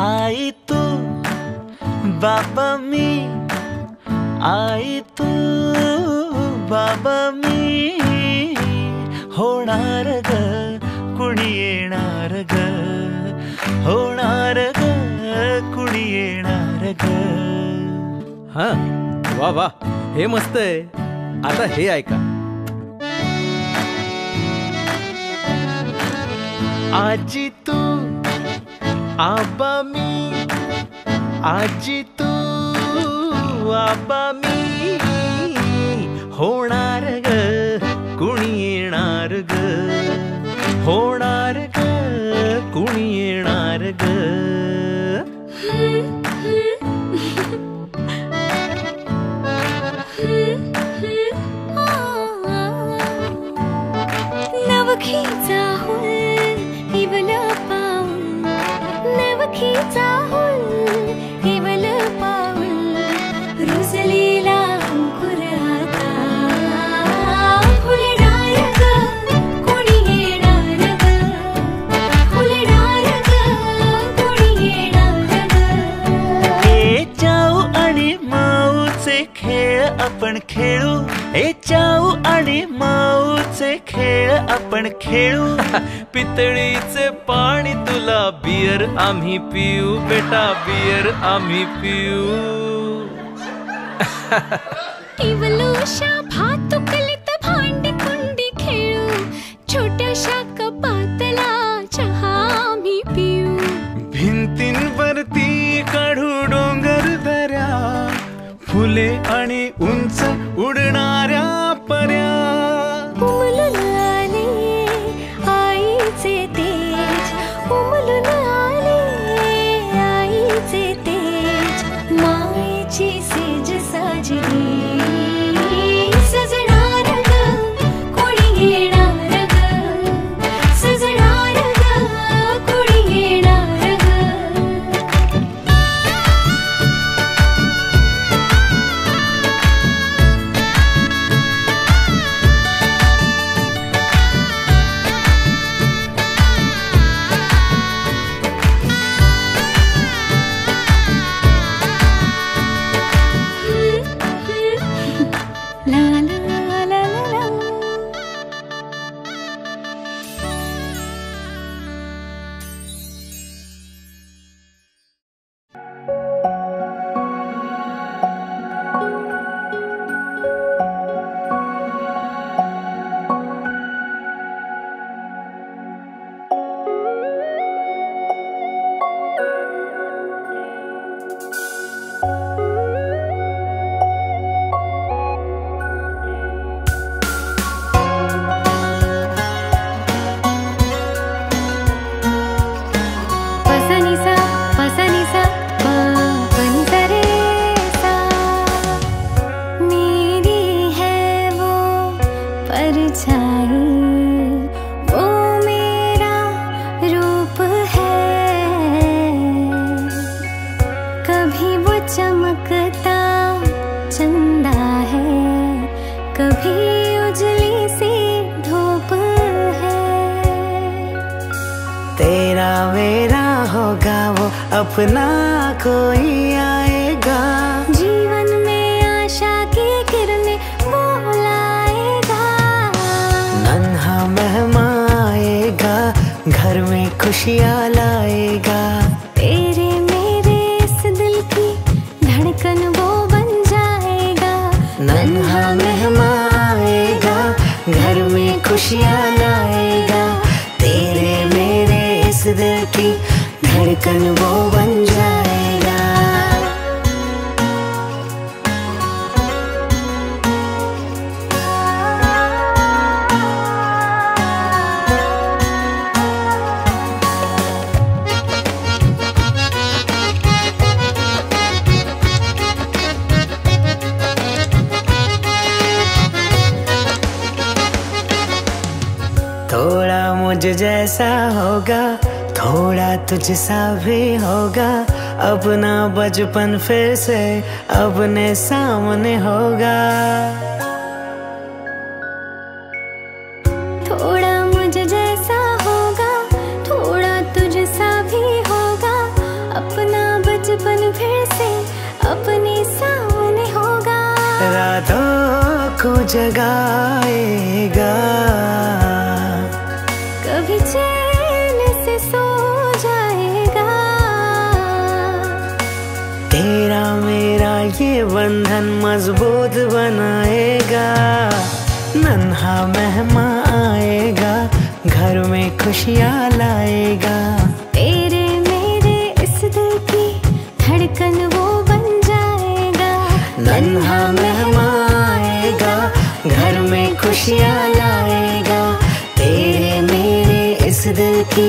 आई तू बाबा मी, आई तू बाबा मी, होणार ग कुणी येणार ग, होणार ग कुणी येणार ग. हा वा वा, हे मस्त आहे. आता हे ऐका. आजी तू आबा मी, आजी तू आबा मी, होणार ग कुणी येणार ग, होणार ग कुणी येणार ग. नवखीचा हुल इवल पाऊल, नवखीचा हुल इवल पाऊल, रुजलेला अंकुर आता फुलणार ग कोणी येणार ग, फुलणार ग कोणी येणार ग. ए चाऊ आणि माऊचे खेळ आपण खेळू, ए चाऊ आणि माऊचे खेळ आपण खेळू. पितळीचे पाणी तुला, बियर आम्ही पिऊ बेटा, बियर आम्ही पिऊ. इवलूशा भातुकलीत भांडी कुंडी खेळू, छोट्याशा कपातला चहा आम्ही पिऊ. भिंतींवरती काढू डोंगर दऱ्या, फुले आणि उंच उडणाऱ्या पर्या. उमलून आले आईचे तेज, उमलून आले आईचे तेज, मायेची सेज साजली, सजणार ग कोणी येणार ग, सजणार ग कोणी येणार ग. La la la la la. चमकता चंदा है, कभी उजली सी धूप है. तेरा मेरा होगा वो अपना कोई आएगा, जीवन में आशा की किरणें वो लाएगा. नन्हा मेहमान आएगा, घर में खुशियाँ लाएगा. तेरे मेरे इस दिल की धड़कन वो बन जाएगा. नन्हा मेहमान आएगा, घर में खुशियाँ लाएगा. तेरे मेरे इस दिल की धड़कन वो बन जाएगा. थोड़ा मुझ जैसा होगा, थोड़ा तुझसा भी होगा. अपना बचपन फिर से अपने सामने होगा. थोड़ा मुझ जैसा होगा, थोड़ा तुझसा भी होगा. अपना अपने सामने होगा, रातों को जगाएगा, कभी चैन से सो जाएगा। तेरा मेरा ये बंधन मजबूत बनाएगा, नन्हा मेहमान आएगा, घर में खुशियाँ लाएगा। तेरे मेरे इस दिल की धड़कन वो बन जाएगा, नन्हा मेहमान आएगा, घर में खुशियाँ लाएगा। तेरे मेरे इस दिल की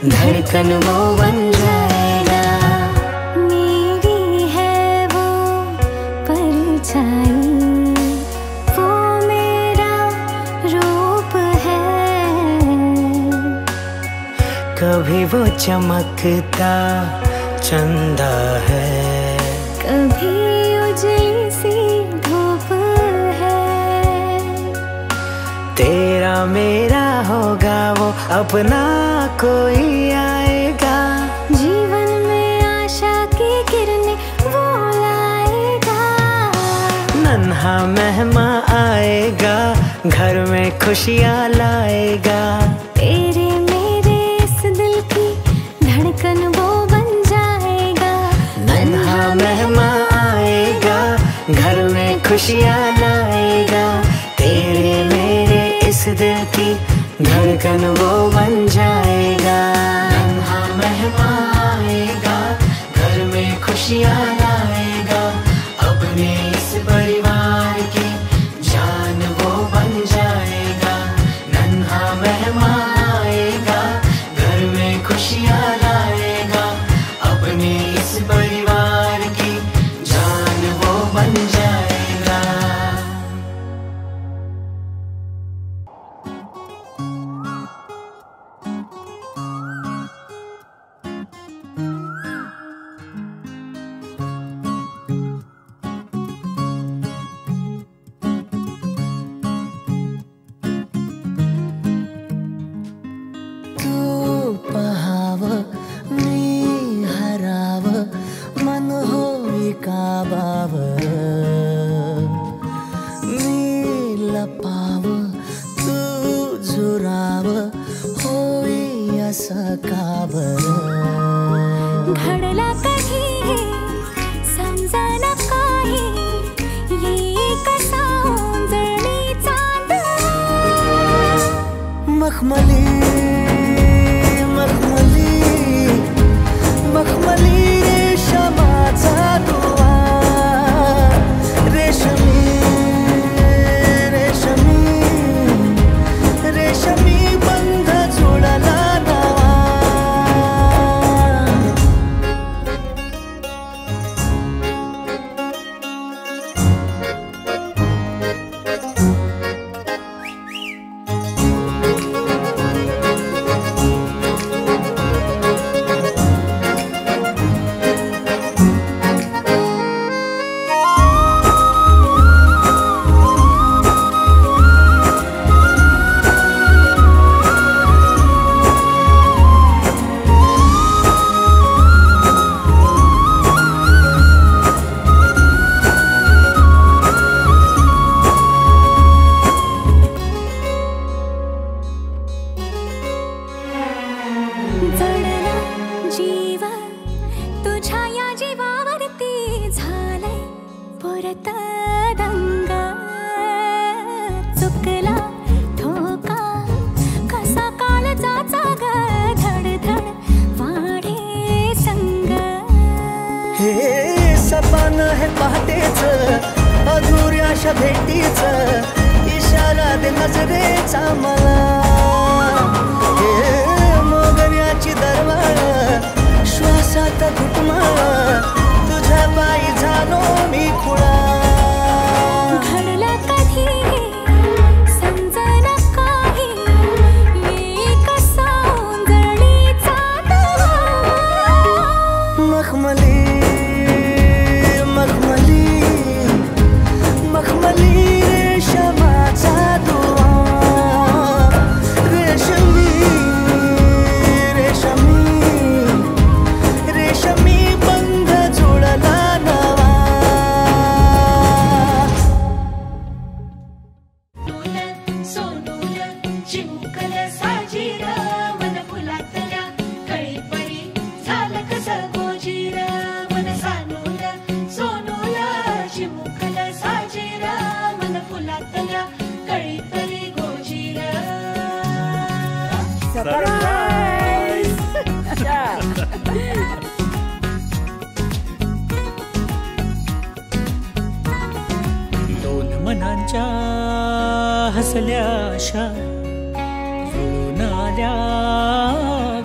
धड़कन वो बन जाएगा। मेरी है वो परछाई, वो मेरा रूप है, कभी वो चमकता चंदा है, कभी उजली सी धूप है। तेरा मेरा होगा वो अपना कोई आएगा, जीवन में आशा की किरणें वो लाएगा, नन्हा मेहमान आएगा, घर में खुशियाँ लाएगा। तेरे मेरे इस दिल की धड़कन वो बन जाएगा, नन्हा मेहमान आएगा, घर में खुशियाँ लाएगा। तेरे मेरे इस दिल की धड़कन वो बन जाएगा, नन्हा मेहमान आएगा, घर में खुशियाँ लाएगा। अपने इस परिवार की जान वो बन जाएगा, नन्हा मेहमान आएगा, घर में खुशियाँ लाएगा। अपने इस परिवार की जान वो बन जाएगा। तू पहाव मी हराव, मन होई काबाव, मी लपाव तू झुराव, होई असं का बरं? घडला कधी समजना काही, ये कसा ओंजळी चांद, मखमली मखमली मखमली रेशमाचा दुवा, रेशमी रेशमी रेशमी बंध जुळला नवा। जडला जीव तुझ्या या जीवावरती झालंय परत दंग, चुकला ठोका कसा काळजाचा ग, धडधड वाढे संग। हे सपान हे पहाटेच अधुऱ्याशा भेटीच, इशारा दे नजरेचा मला। हे मोगऱ्याची दरवाळ श्वासात घुटमाळ, तुझ्या पायी झालो मी खुळा। घडला कधी समजना काही, ये कसा ओंजळी चांद, मखमली मखमली मखमली रेशमाचा दुवा, साजीर मन फुलातल्या कळी परी झालं कसं गोजीर मन सानूल सोनूल चिमुकल साजीर मन फुलातल्या कळी परी गोजीर दोन मनांच्या हसल्या आशा जुळून आल्या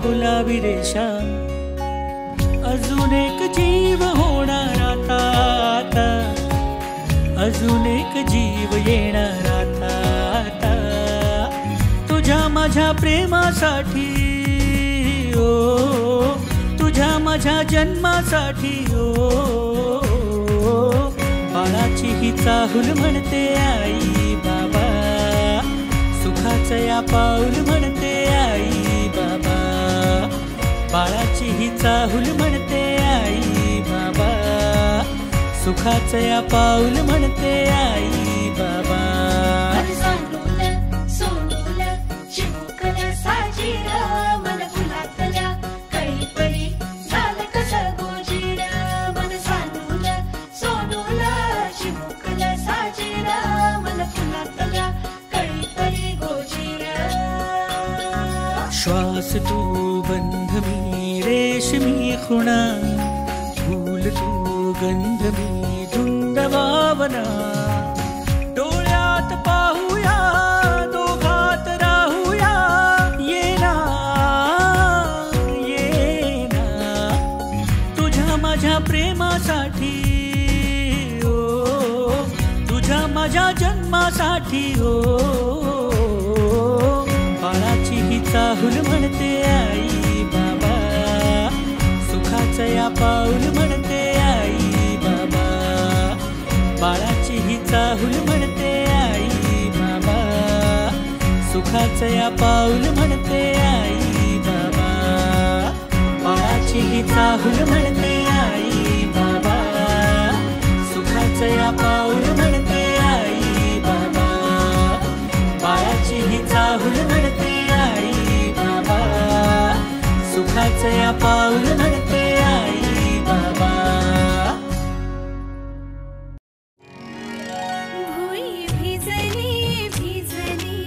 गुलाबी रेषा अजून एक जीव होणार आता आता अजून एक जीव येणार आता आता तुझ्या माझ्या प्रेमासाठी ओ तुझ्या माझ्या जन्मासाठी ओ बाळाची ही चाहूल म्हणते आई बाबा सुखाचं या पाऊल म्हणते आई बाबा बाळाची ही चाहूल म्हणते आई बाबा सुखाचं या पाऊल म्हणते आई बाबा मन सानूल सोनूल चिमुकल साजीर मन फुलातल्या कळी परी झालं कसं गोजीर मन सानूल सोनूल चिमुकल साजीर मन फुलातल्या कळी परी गोजीर श्वास तू बंध मी रेशमी खुणा फूल तू गंध मी धुंद भावना डोळ्यात पाहूया दोघात राहूया ये ना तुझ्या माझ्या प्रेमासाठी ओ तुझ्या माझ्या जन्मासाठी ओ बाळाची ही चाहूल म्हणते आई बाबा सुखाचं या पाऊल म्हणते आई बाबा बाळाची ही चाहूल म्हणते आई बाबा सुखाचं या पाऊल म्हणते आई बाबा बाळाची ही चाहूल म्हणते आई बाबा सुखाचं या पाऊल म्हणते आई बाबा बाळाची ही चाहूल म्हणते आई बाबा सुखाचं या पाऊल म्हणते आई बाबा भुई भिजली भिजली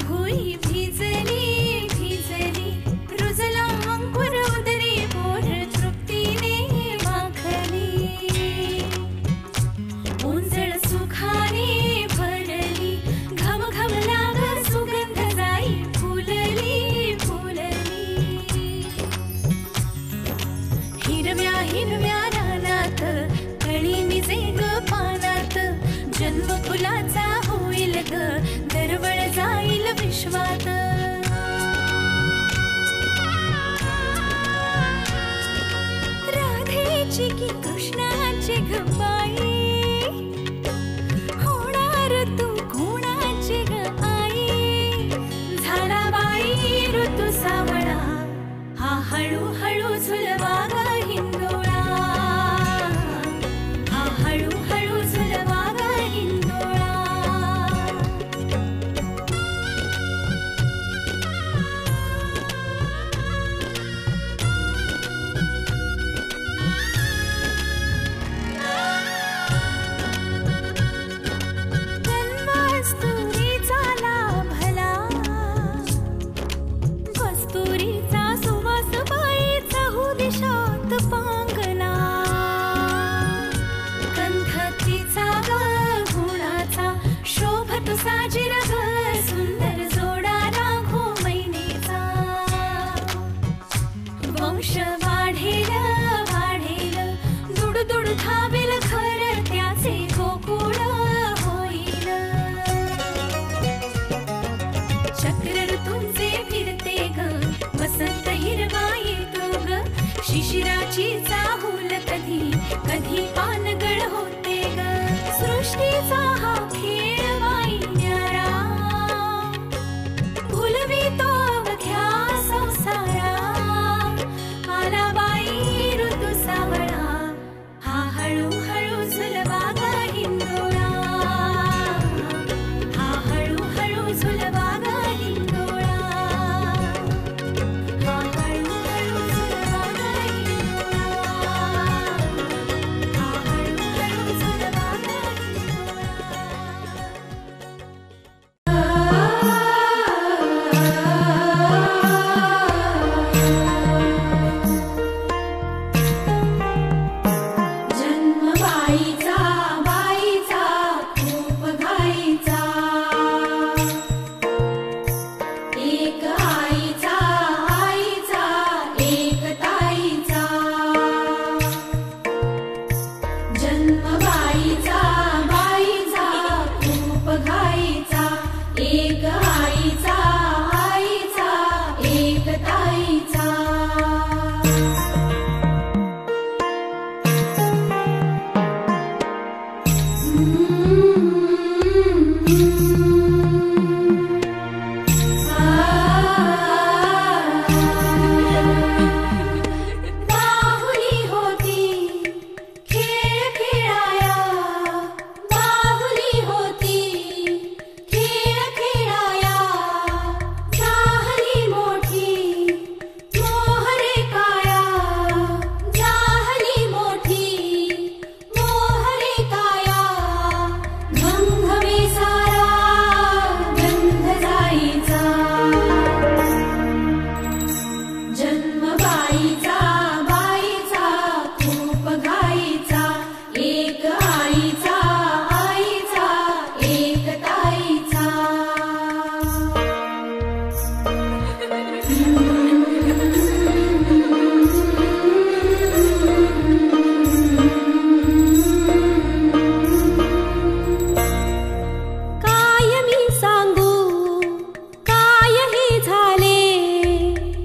भुई भिजली भिजली रुजला अंकुर उदरी पोर तृप्तीने माखली उंजळ सुखाने भरली घम घम लाग सुगंध जाई फुलली फुलली हिरव्या हिरव्या रानात कळी मिजे ग पानात जन्म फुलाचा होईल ग दरवळ जाईल विश्वात राधेची की कृष्णाची ग बाई होणार तू कोणाची ग आई झाला बाई ऋतू सावळा हा हळू हळू झुलवा ग हिंदोळा हा हळू हळू झुलवा ग हिंदोळा कस्तुरीचा लाभला कस्तुरीचा सुवास बाई चहू दिशात पांगला गंधतीचा ग गुणाचा शोभत साजीर ग सुंदर जोडा राघो मैनेचा वंश वाढेल वाढेल दुड दुड धावेल खर त्याचे गोकुळ होईल चक्र ऋतूंचे फिरते ग वसंत हिरवा येतो ग शिशिराची चाहूल कधी कधी पानगळ होते ग सृष्टीचा हा खेळ बाई न्यारा भुलवितो अवघ्या संसारा आला बाई ऋतू सावळा हा हळू हळू झुलवा ग हिंदोळा हा हळू हळू झुलवा आईचा आईचा एकताईचा बाहुली होती खेळ खेळाया बाहुली होती खेळ खेळाया झाली मोठी मोहरे काया झाली मोठी मोहरे काया घमघमे सारा गंध जाईचा जन्म बाईचा बाईचा खूप घाईचा एक आईचा आईचा एक ताईचा काय मी सांगू काय हे झाले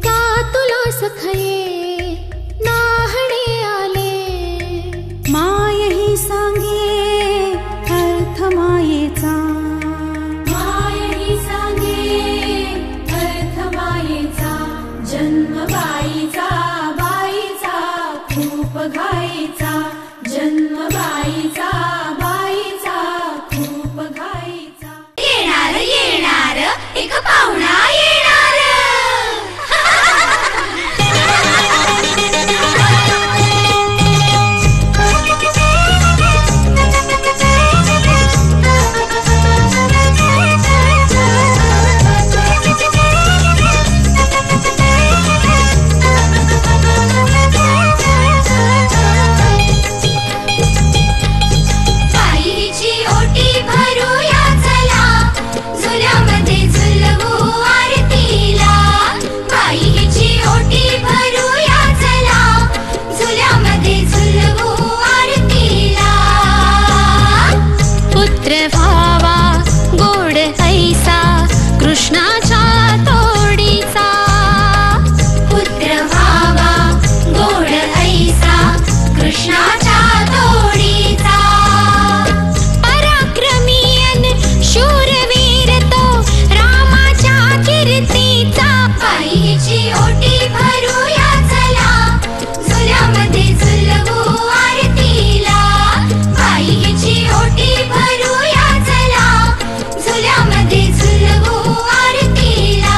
का तुला सखये नाहणे आले माय ही सांगे अर्थ मायेचा माय ही सांगे अर्थ मायेचा जन्म बाईचा बाईचा खूप घाईचा जन्म बाईचा बाईचा खूप घाईचा येणार येणार एक पाहुणा येणार बाईची ओटी भरूया चला झुल्यामध्ये झुलवू आरतीला बाईची ओटी भरूया चला झुल्यामध्ये झुलवू आरतीला पुत्र व्हावा गोड ऐसा कृष्णाच्या तोडीचा पुत्र व्हावा गोड ऐसा कृष्णाच्या तोडीचा पराक्रमीयन शूरवीर तो रामाच्या कीर्तीचा बाईची ओटी भरूया चला झुल्यामध्ये झुलवू आरतीला बाईची ओटी भरूया चला झुल्यामध्ये झुलवू आरतीला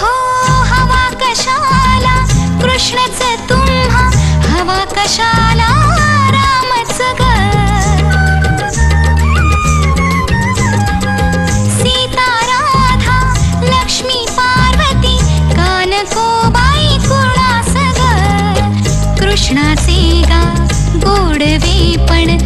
हो हवा कशाला कृष्णच तुम्हा हवा कशाला रामच ग सीता राधा लक्ष्मी पार्वती कानकोबाई कुणास ग कृष्णाचे गा गोडवे पण